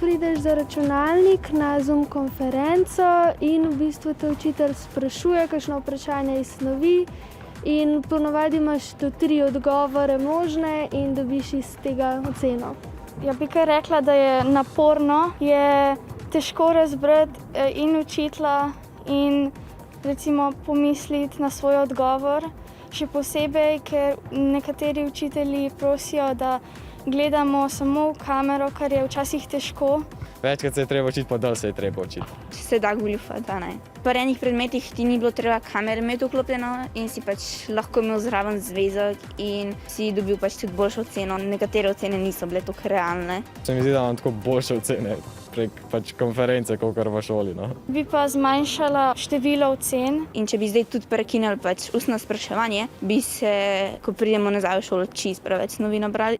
prideš za računalnik na Zoom konferenco in v bistvu te učitelj sprašuje kakšno vprašanje iz snovi in ponavadi imaš do 3 odgovore možne in dobiš iz tega oceno. Ja bi kar rekla, da je naporno, je težko razbrati in učitelja in recimo pomisliti na svoj odgovor. Še posebej, ker nekateri učitelji prosijo, da gledamo samo v kamero, kar je včasih težko. Večkrat se je treba učiti, pa dal se je treba učiti. Če se da goljufati, da ne. Pri enih predmetih ti ni bilo treba kamere imeti vklopljeno in si pač lahko imel zraven zvezek in si dobil pač tudi boljšo oceno. Nekatere ocene niso bile tako realne. Se mi zdi, da imam tako boljše ocene prek pač konference, kakor v šoli. No. Bi pa zmanjšala število ocen. In če bi zdaj tudi prekinili pač ustno spraševanje, bi se, ko pridemo nazaj v šolo, čisto preveč snovi nabrali.